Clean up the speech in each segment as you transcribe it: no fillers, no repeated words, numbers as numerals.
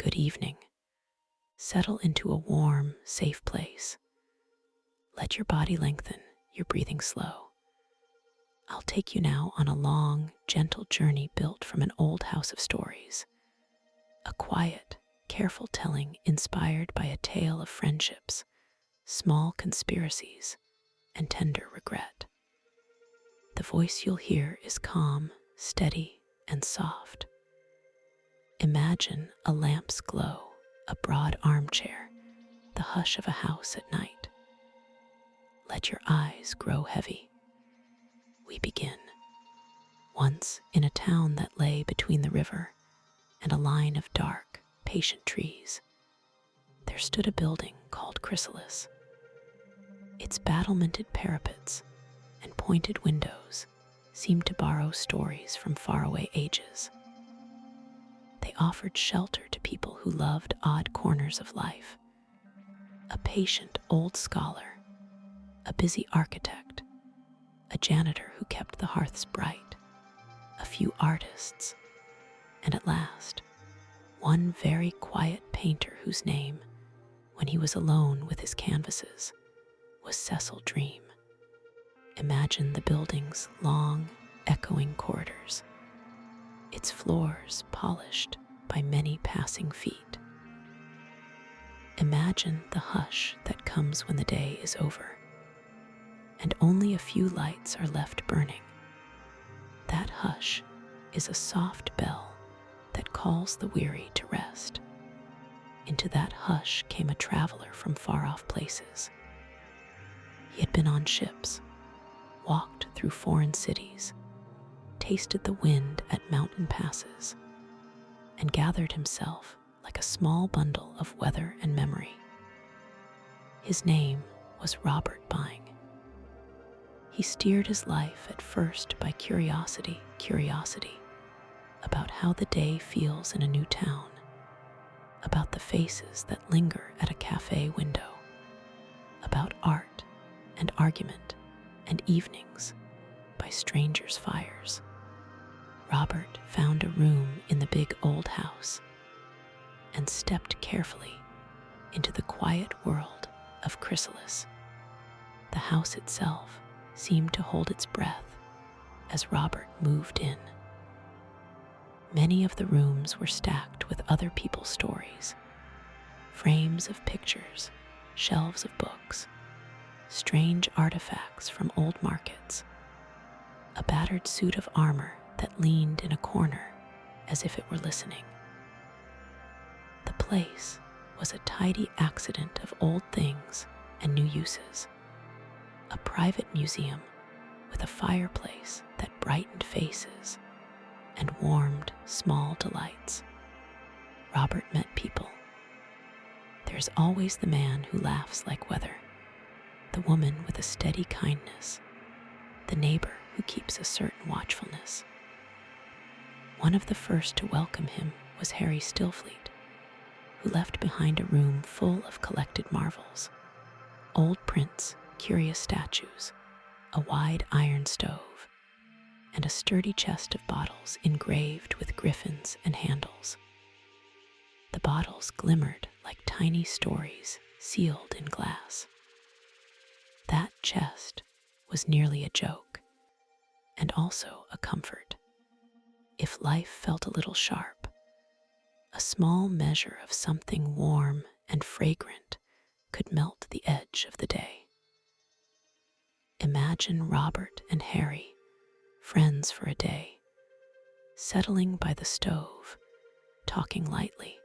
good evening. Settle into a warm, safe place. Let your body lengthen, your breathing slow. I'll take you now on a long, gentle journey built from an old house of stories. A quiet, careful telling inspired by a tale of friendships, small conspiracies, and tender regret. The voice you'll hear is calm, steady, and soft. Imagine a lamp's glow, a broad armchair, the hush of a house at night. Let your eyes grow heavy. We begin. Once in a town that lay between the river and a line of dark, patient trees, there stood a building called Chrysalis. Its battlemented parapets and pointed windows seemed to borrow stories from faraway ages. They offered shelter to people who loved odd corners of life. A patient old scholar, a busy architect, a janitor who kept the hearths bright, a few artists, and at last, one very quiet painter whose name, when he was alone with his canvases, was Cecil Dreeme. Imagine the building's long, echoing corridors, its floors polished by many passing feet. Imagine the hush that comes when the day is over, and only a few lights are left burning. That hush is a soft bell that calls the weary to rest. Into that hush came a traveler from far-off places. He had been on ships, walked through foreign cities, tasted the wind at mountain passes, and gathered himself like a small bundle of weather and memory. His name was Robert Byng. He steered his life at first by curiosity about how the day feels in a new town, about the faces that linger at a cafe window, about art and argument and evenings by strangers' fires. Robert found a room in the big old house and stepped carefully into the quiet world of Chrysalis. The house itself seemed to hold its breath as Robert moved in. Many of the rooms were stacked with other people's stories, frames of pictures, shelves of books, strange artifacts from old markets, a battered suit of armor that leaned in a corner as if it were listening. The place was a tidy accident of old things and new uses, a private museum with a fireplace that brightened faces and warmed small delights. Robert met people. There's always the man who laughs like weather, the woman with a steady kindness, the neighbor who keeps a certain watchfulness. One of the first to welcome him was Harry Stillfleet, who left behind a room full of collected marvels, old prints, curious statues, a wide iron stove, and a sturdy chest of bottles engraved with griffins and handles. The bottles glimmered like tiny stories sealed in glass. That chest was nearly a joke, and also a comfort. If life felt a little sharp, a small measure of something warm and fragrant could melt the edge of the day. Imagine Robert and Harry, friends for a day, settling by the stove, talking lightly,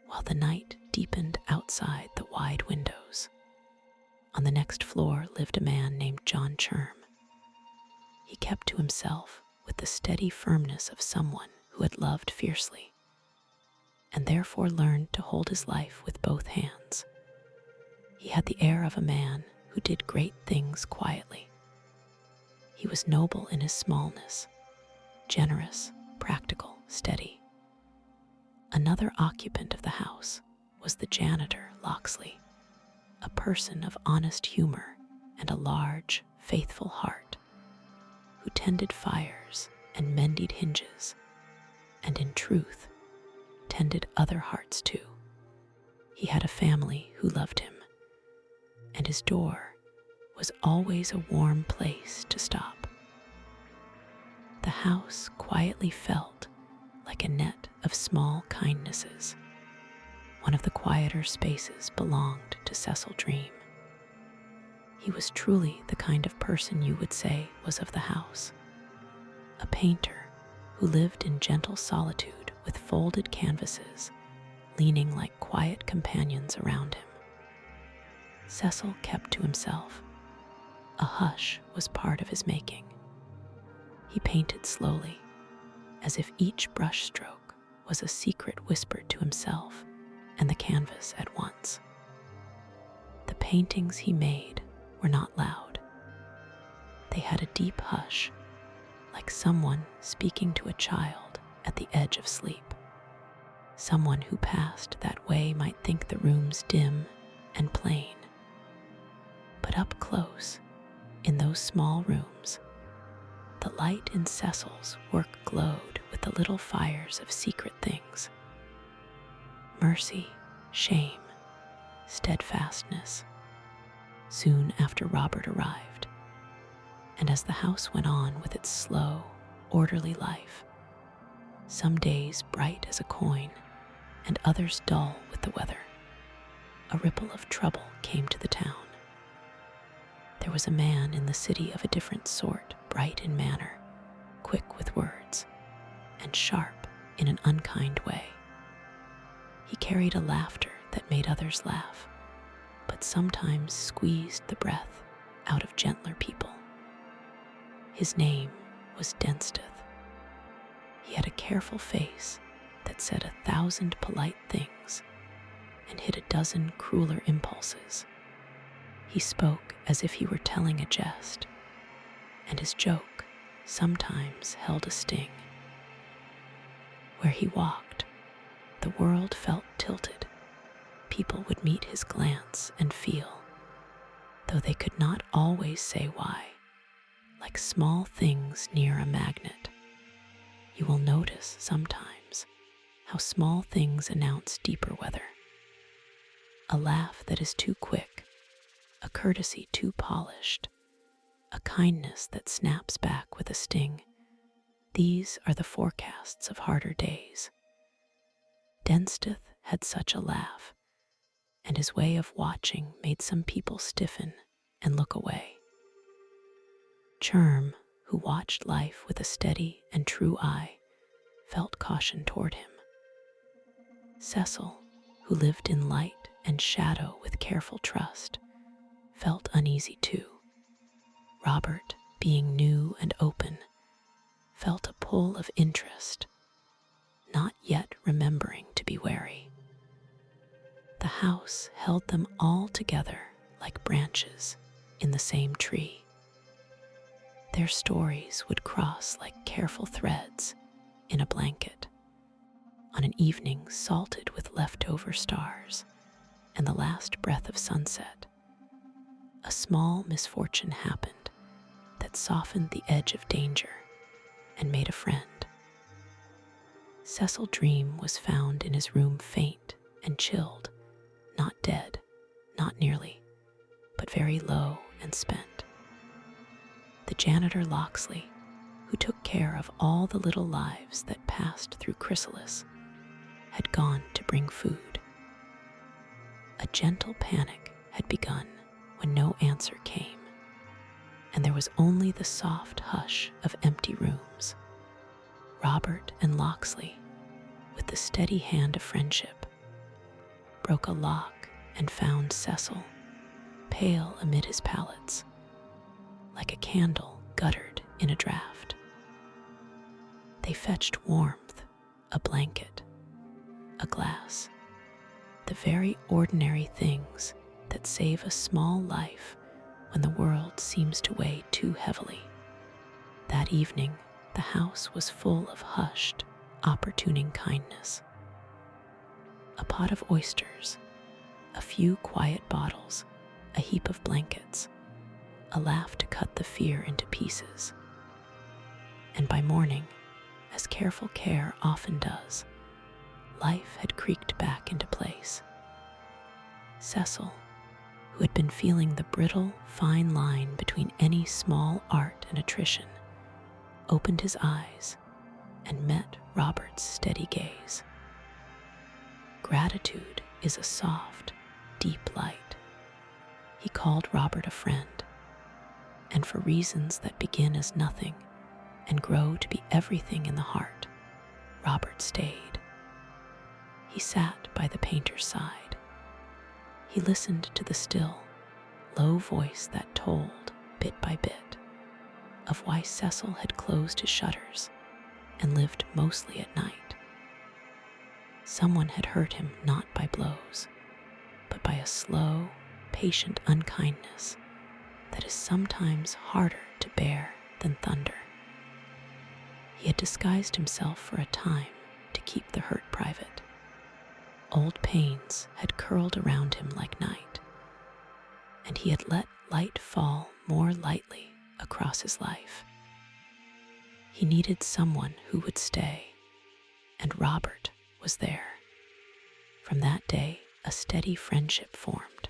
while the night deepened outside the wide windows. On the next floor lived a man named John Cherm. He kept to himself with the steady firmness of someone who had loved fiercely, and therefore learned to hold his life with both hands. He had the air of a man who did great things quietly. He was noble in his smallness, generous, practical, steady. Another occupant of the house was the janitor, Locksley, a person of honest humor and a large, faithful heart, who tended fires and mended hinges, and in truth tended other hearts too. He had a family who loved him, and his door was always a warm place to stop. The house quietly felt like a net of small kindnesses. One of the quieter spaces belonged to Cecil Dreeme. He was truly the kind of person you would say was of the house, a painter who lived in gentle solitude with folded canvases leaning like quiet companions around him. Cecil kept to himself. A hush was part of his making. He painted slowly, as if each brushstroke was a secret whispered to himself and the canvas at once. The paintings he made were not loud. They had a deep hush, like someone speaking to a child at the edge of sleep. Someone who passed that way might think the rooms dim and plain. But up close, in those small rooms, the light in Cecil's work glowed with the little fires of secret things. Mercy, shame, steadfastness. Soon after Robert arrived, and as the house went on with its slow, orderly life, some days bright as a coin and others dull with the weather, a ripple of trouble came to the town. There was a man in the city of a different sort, bright in manner, quick with words, and sharp in an unkind way. He carried a laughter that made others laugh, but sometimes squeezed the breath out of gentler people. His name was Densteth. He had a careful face that said 1,000 polite things and hid 12 crueler impulses. He spoke as if he were telling a jest, and his joke sometimes held a sting. Where he walked, the world felt tilted. People would meet his glance and feel, though they could not always say why, like small things near a magnet. You will notice sometimes how small things announce deeper weather. A laugh that is too quick, a courtesy too polished, a kindness that snaps back with a sting. These are the forecasts of harder days. Densteth had such a laugh, and his way of watching made some people stiffen and look away. Churm, who watched life with a steady and true eye, felt caution toward him. Cecil, who lived in light and shadow with careful trust, felt uneasy too. Robert, being new and open, felt a pull of interest, not yet remembering to be wary. The house held them all together like branches in the same tree. Their stories would cross like careful threads in a blanket on an evening salted with leftover stars and the last breath of sunset. A small misfortune happened that softened the edge of danger and made a friend. Cecil Dreeme was found in his room faint and chilled, not dead, not nearly, but very low and spent. The janitor Locksley, who took care of all the little lives that passed through Chrysalis, had gone to bring food. A gentle panic had begun when no answer came, and there was only the soft hush of empty rooms. Robert and Locksley, with the steady hand of friendship, broke a lock and found Cecil, pale amid his pallets, like a candle guttered in a draught. They fetched warmth, a blanket, a glass, the very ordinary things that save a small life when the world seems to weigh too heavily. That evening, the house was full of hushed, opportuning kindness. A pot of oysters, a few quiet bottles, a heap of blankets, a laugh to cut the fear into pieces. And by morning, as careful care often does, life had creaked back into place. Cecil, who had been feeling the brittle, fine line between any small art and attrition, opened his eyes and met Robert's steady gaze. Gratitude is a soft, deep light. He called Robert a friend, and for reasons that begin as nothing and grow to be everything in the heart, Robert stayed. He sat by the painter's side. He listened to the still, low voice that told, bit by bit, of why Cecil had closed his shutters and lived mostly at night. Someone had hurt him not by blows, but by a slow, patient unkindness that is sometimes harder to bear than thunder. He had disguised himself for a time to keep the hurt private. Old pains had curled around him like night, and he had let light fall more lightly across his life. He needed someone who would stay, and Robert was there. From that day, a steady friendship formed.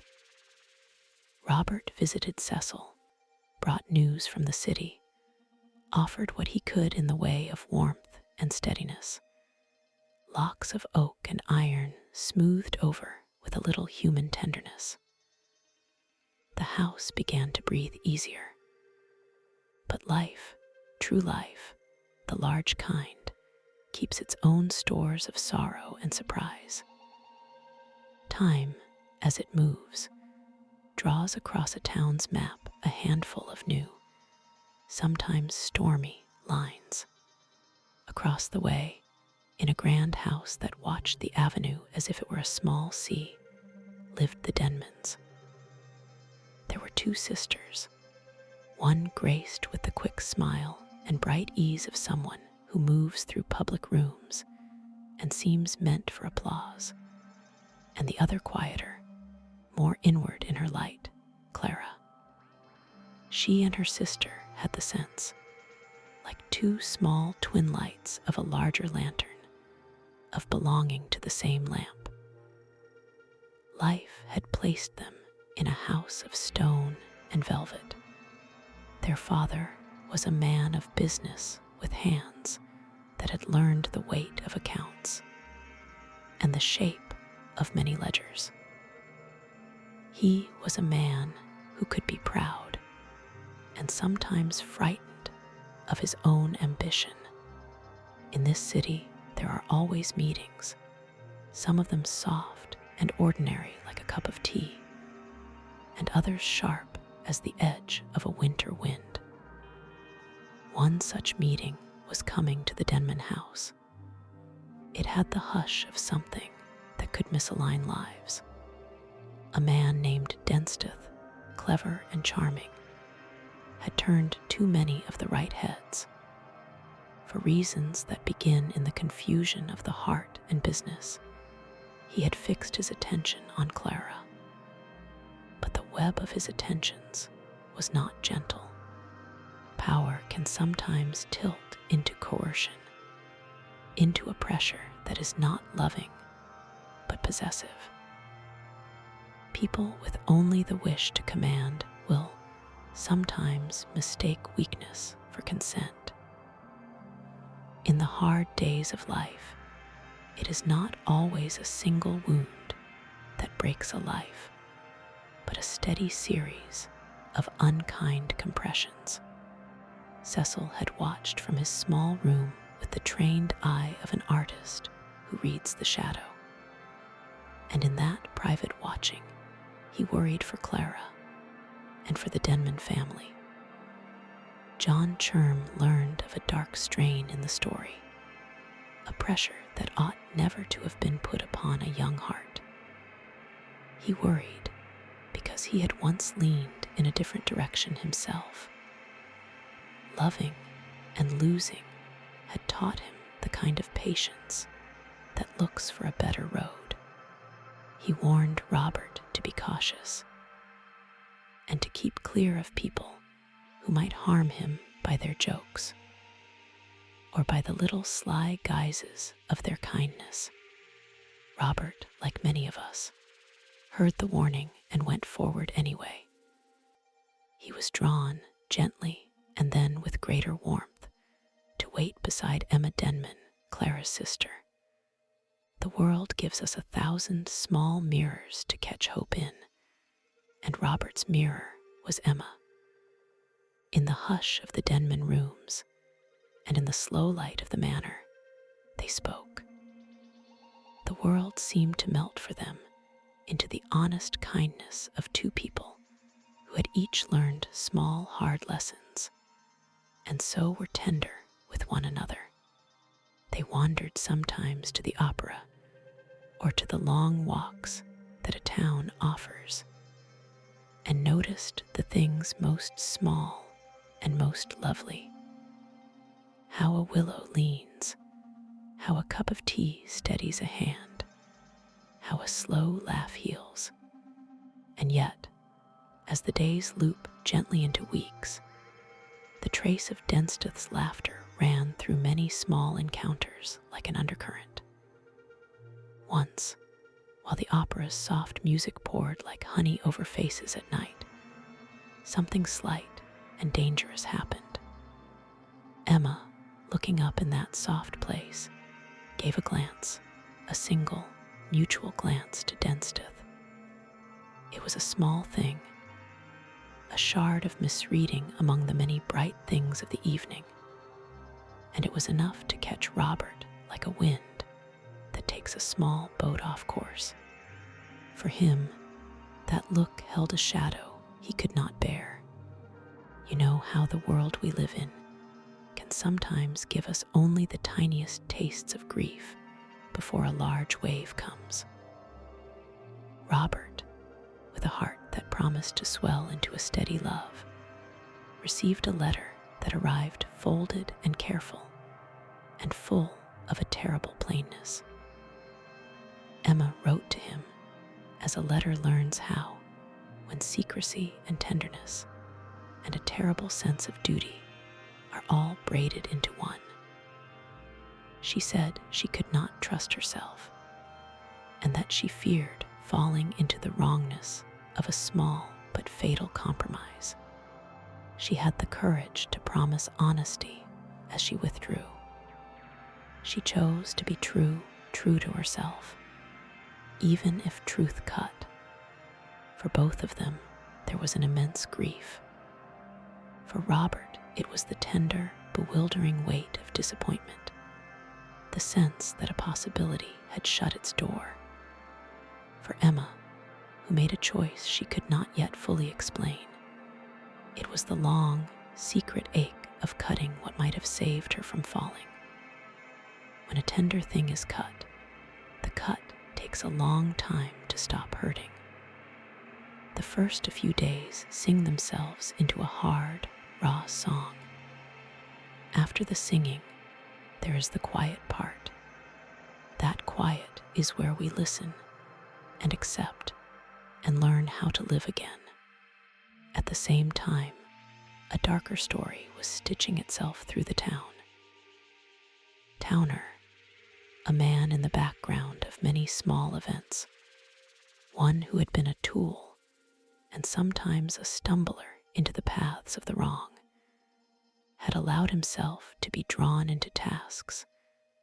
Robert visited Cecil, brought news from the city, offered what he could in the way of warmth and steadiness. Locks of oak and iron smoothed over with a little human tenderness. The house began to breathe easier. But life, true life, the large kind, keeps its own stores of sorrow and surprise. Time, as it moves, draws across a town's map a handful of new, sometimes stormy, lines. Across the way, in a grand house that watched the avenue as if it were a small sea, lived the Denmans. There were two sisters, one graced with the quick smile and bright ease of someone who moves through public rooms and seems meant for applause, and the other quieter, more inward in her light, Clara. She and her sister had the sense, like two small twin lights of a larger lantern, of belonging to the same lamp. Life had placed them in a house of stone and velvet. Their father was a man of business with hands that had learned the weight of accounts and the shape of many ledgers. He was a man who could be proud and sometimes frightened of his ambition ambition. In this city, there are always meetings, some of them soft and ordinary like a cup of tea, and others sharp as the edge of a winter wind. One such meeting was coming to the Denman house. It had the hush of something that could misalign lives. A man named Densteth, clever and charming, had turned too many of the right heads. For reasons that begin in the confusion of the heart and business, he had fixed his attention on Clara. But the web of his attentions was not gentle. Power can sometimes tilt into coercion, into a pressure that is not loving, but possessive. People with only the wish to command will sometimes mistake weakness for consent. In the hard days of life, it is not always a single wound that breaks a life, but a steady series of unkind compressions. Cecil had watched from his small room with the trained eye of an artist who reads the shadow. And in that private watching, he worried for Clara and for the Denman family. John Cherm learned of a dark strain in the story, a pressure that ought never to have been put upon a young heart. He worried because he had once leaned in a different direction himself. Loving and losing had taught him the kind of patience that looks for a better road. He warned Robert to be cautious and to keep clear of people who might harm him by their jokes or by the little sly guises of their kindness. Robert, like many of us, heard the warning and went forward anyway. He was drawn gently and then with greater warmth to wait beside Emma Denman, Clara's sister. The world gives us 1,000 small mirrors to catch hope in, and Robert's mirror was Emma. In the hush of the Denman rooms, and in the slow light of the manor, they spoke. The world seemed to melt for them into the honest kindness of two people who had each learned small, hard lessons, and so were tender with one another. They wandered sometimes to the opera or to the long walks that a town offers, and noticed the things most small and most lovely. How a willow leans, how a cup of tea steadies a hand, how a slow laugh heals. And yet, as the days loop gently into weeks, the trace of Densteth's laughter ran through many small encounters like an undercurrent. Once, while the opera's soft music poured like honey over faces at night, something slight and dangerous happened. Emma, looking up in that soft place, gave a glance, a single, mutual glance to Densteth. It was a small thing, a shard of misreading among the many bright things of the evening, and it was enough to catch Robert like a wind that takes a small boat off course. For him, that look held a shadow he could not bear. You know how the world we live in can sometimes give us only the tiniest tastes of grief before a large wave comes. Robert, with a heart that promised to swell into a steady love, received a letter that arrived folded and careful, and full of a terrible plainness. Emma wrote to him as a letter learns how, when secrecy and tenderness and a terrible sense of duty are all braided into one. She said she could not trust herself, and that she feared falling into the wrongness of a small but fatal compromise. She had the courage to promise honesty as she withdrew. She chose to be true to herself, even if truth cut. For both of them, there was an immense grief. For Robert, it was the tender, bewildering weight of disappointment, the sense that a possibility had shut its door. For Emma, who made a choice she could not yet fully explain, it was the long, secret ache of cutting what might have saved her from falling. When a tender thing is cut, the cut takes a long time to stop hurting. The first few days sing themselves into a hard, raw song. After the singing, there is the quiet part. That quiet is where we listen and accept and learn how to live again. At the same time, a darker story was stitching itself through the town. Towner, a man in the background of many small events, one who had been a tool and sometimes a stumbler into the paths of the wrong, had allowed himself to be drawn into tasks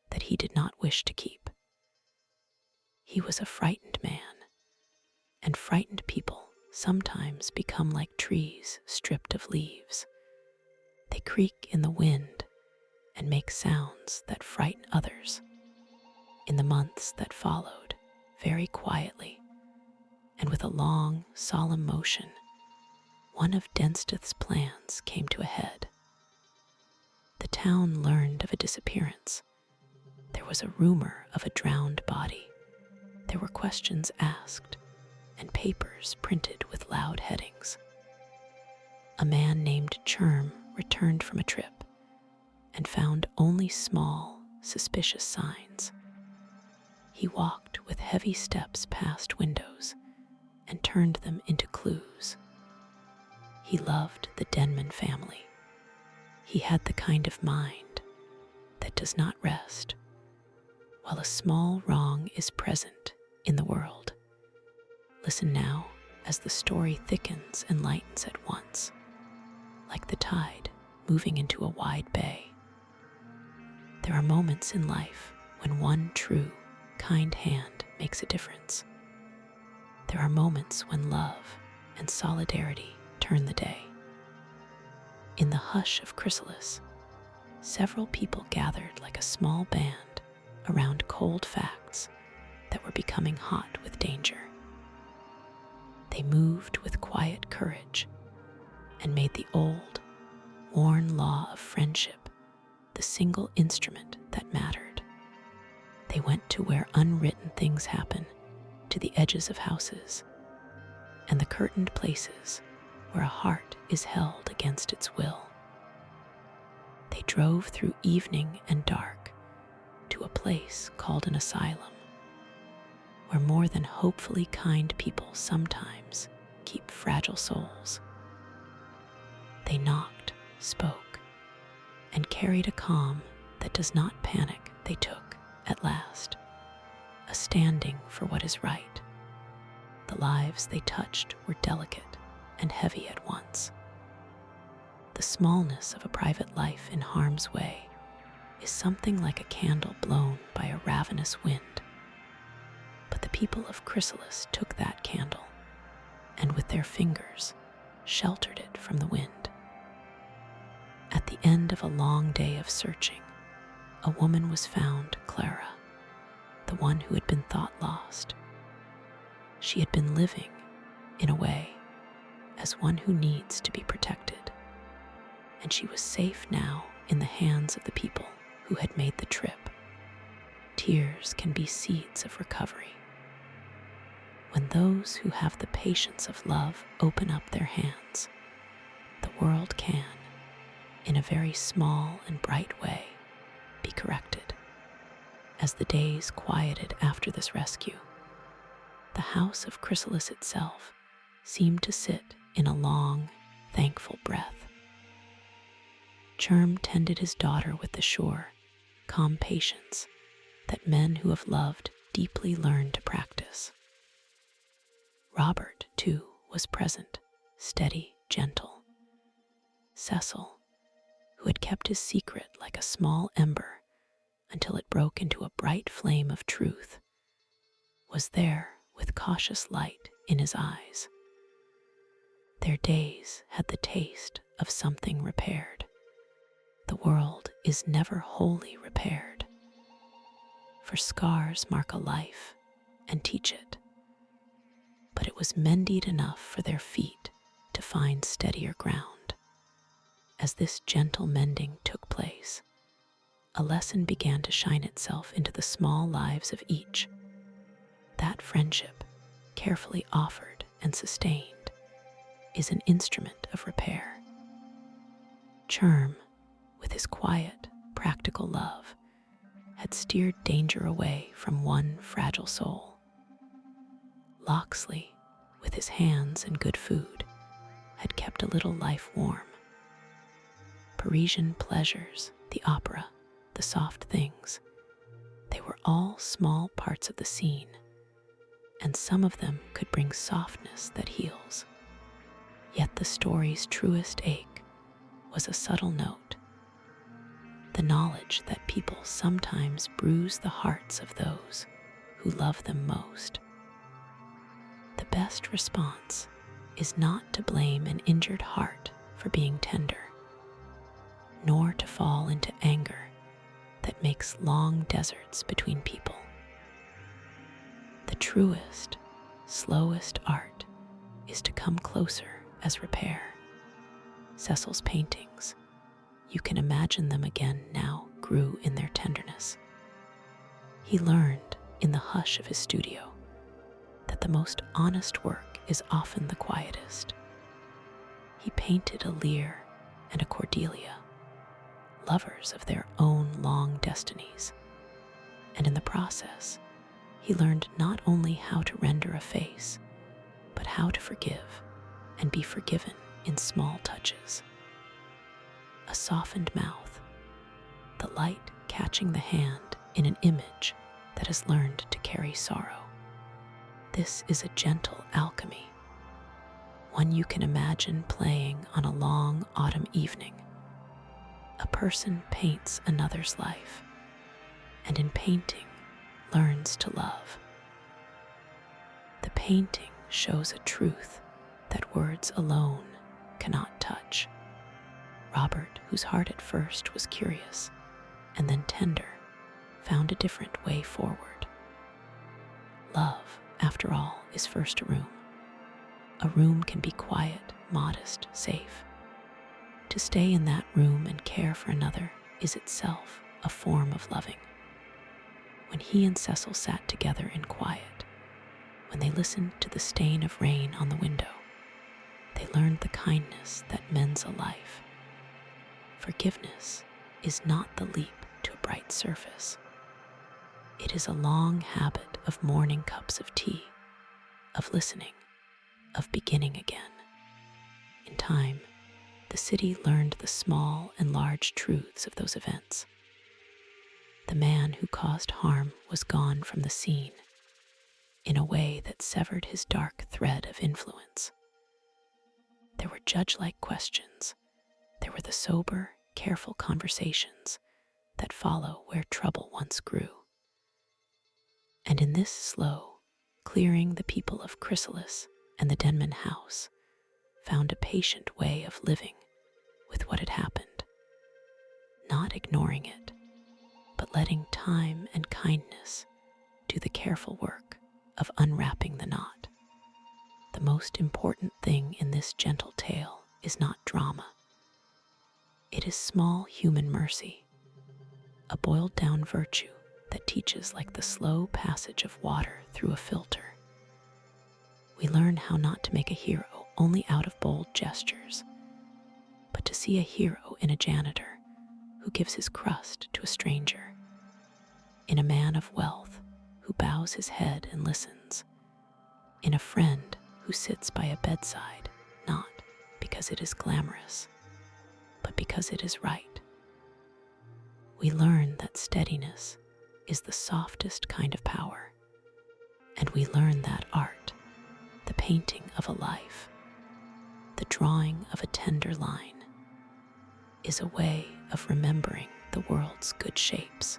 that he did not wish to keep. He was a frightened man, and frightened people sometimes become like trees stripped of leaves. They creak in the wind and make sounds that frighten others. In the months that followed, very quietly, and with a long, solemn motion, one of Densteth's plans came to a head. The town learned of a disappearance. There was a rumor of a drowned body. There were questions asked, and papers printed with loud headings. A man named Churm returned from a trip and found only small, suspicious signs. He walked with heavy steps past windows and turned them into clues. He loved the Denman family. He had the kind of mind that does not rest while a small wrong is present in the world. Listen now as the story thickens and lightens at once, like the tide moving into a wide bay. There are moments in life when one true, kind hand makes a difference. There are moments when love and solidarity turn the day. In the hush of Chrysalis, several people gathered like a small band around cold facts that were becoming hot with danger. They moved with quiet courage and made the old, worn law of friendship the single instrument that mattered. They went to where unwritten things happen, to the edges of houses, and the curtained places where a heart is held against its will. They drove through evening and dark to a place called an asylum, where more than hopefully kind people sometimes keep fragile souls. They knocked, spoke, and carried a calm that does not panic. They took, at last, a standing for what is right. The lives they touched were delicate and heavy at once. The smallness of a private life in harm's way is something like a candle blown by a ravenous wind. But the people of Chrysalis took that candle and with their fingers sheltered it from the wind. At the end of a long day of searching, a woman was found, Clara, the one who had been thought lost. She had been living, in a way, as one who needs to be protected, and she was safe now in the hands of the people who had made the trip. Tears can be seeds of recovery. When those who have the patience of love open up their hands, the world can, in a very small and bright way, be corrected. As the days quieted after this rescue, the house of Chrysalis itself seemed to sit in a long, thankful breath. Cherm tended his daughter with the sure, calm patience that men who have loved deeply learn to practice. Robert, too, was present, steady, gentle. Cecil, who had kept his secret like a small ember until it broke into a bright flame of truth, was there with cautious light in his eyes. Their days had the taste of something repaired. The world is never wholly repaired, for scars mark a life and teach it. But it was mended enough for their feet to find steadier ground. As this gentle mending took place, a lesson began to shine itself into the small lives of each. That friendship, carefully offered and sustained, is an instrument of repair. Cherm, with his quiet, practical love, had steered danger away from one fragile soul. Locksley, with his hands and good food, had kept a little life warm. Parisian pleasures, the opera, the soft things, they were all small parts of the scene, and some of them could bring softness that heals. Yet the story's truest ache was a subtle note, the knowledge that people sometimes bruise the hearts of those who love them most. The best response is not to blame an injured heart for being tender, nor to fall into anger that makes long deserts between people. The truest, slowest art is to come closer as repair. Cecil's paintings, you can imagine them again now, grew in their tenderness. He learned in the hush of his studio that the most honest work is often the quietest. He painted a Lear and a Cordelia, lovers of their own long destinies, and in the process, he learned not only how to render a face, but how to forgive and be forgiven in small touches. A softened mouth, the light catching the hand in an image This is a gentle alchemy, one you can imagine playing on a long autumn evening. A person paints another's life, and in painting, learns to love. The painting shows a truth that words alone cannot touch. Robert, whose heart at first was curious and then tender, found a different way forward. Love, after all, is first a room. A room can be quiet, modest, safe. To stay in that room and care for another is itself a form of loving. When he and Cecil sat together in quiet, when they listened to the stain of rain on the window, they learned the kindness that mends a life. Forgiveness is not the leap to a bright surface. It is a long habit of morning cups of tea, of listening, of beginning again. In time, the city learned the small and large truths of those events. The man who caused harm was gone from the scene in a way that severed his dark thread of influence. There were judge-like questions. There were the sober, careful conversations that follow where trouble once grew. And in this slow clearing, the people of Chrysalis and the Denman house found a patient way of living with what had happened, not ignoring it, but letting time and kindness do the careful work of unwrapping the knot. The most important thing in this gentle tale is not drama. It is small human mercy, a boiled-down virtue that teaches like the slow passage of water through a filter. We learn how not to make a hero only out of bold gestures, but to see a hero in a janitor who gives his crust to a stranger, in a man of wealth who bows his head and listens, in a friend who sits by a bedside, not because it is glamorous, but because it is right. We learn that steadiness is the softest kind of power, and we learn that art, the painting of a life, the drawing of a tender line, is a way of remembering the world's good shapes.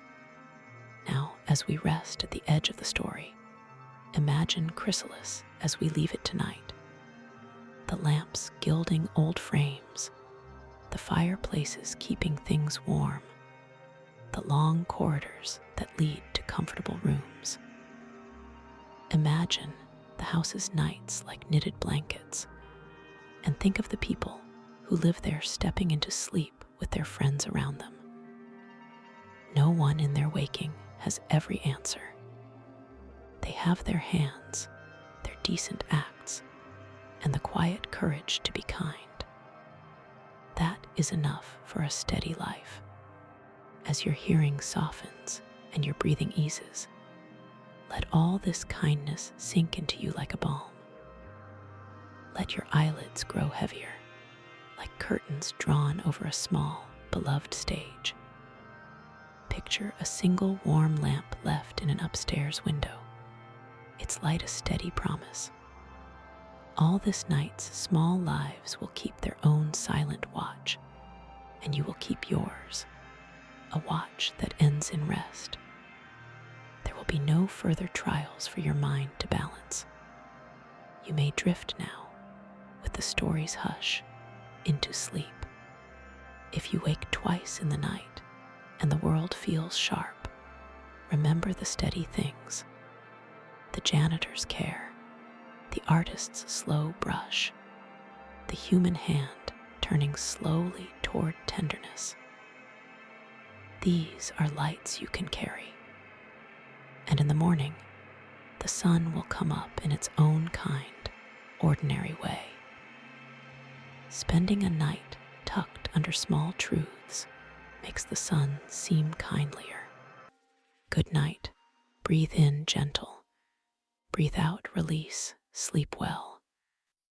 Now, as we rest at the edge of the story, imagine Chrysalis as we leave it tonight. The lamps gilding old frames, the fireplaces keeping things warm, the long corridors that lead to comfortable rooms. Imagine the house's nights like knitted blankets, and think of the people who live there stepping into sleep with their friends around them. No one in their waking has every answer. They have their hands, their decent acts, and the quiet courage to be kind. That is enough for a steady life. As your hearing softens and your breathing eases, let all this kindness sink into you like a balm. Let your eyelids grow heavier, like curtains drawn over a small, beloved stage. Picture a single warm lamp left in an upstairs window, its light a steady promise. All this night's small lives will keep their own silent watch, and you will keep yours, a watch that ends in rest. There will be no further trials for your mind to balance. You may drift now, with the story's hush, into sleep. If you wake twice in the night and the world feels sharp, remember the steady things: the janitor's care, the artist's slow brush, the human hand turning slowly toward tenderness. These are lights you can carry. And in the morning, the sun will come up in its own kind, ordinary way. Spending a night tucked under small truths makes the sun seem kindlier. Good night. Breathe in gentle. Breathe out release. Sleep well.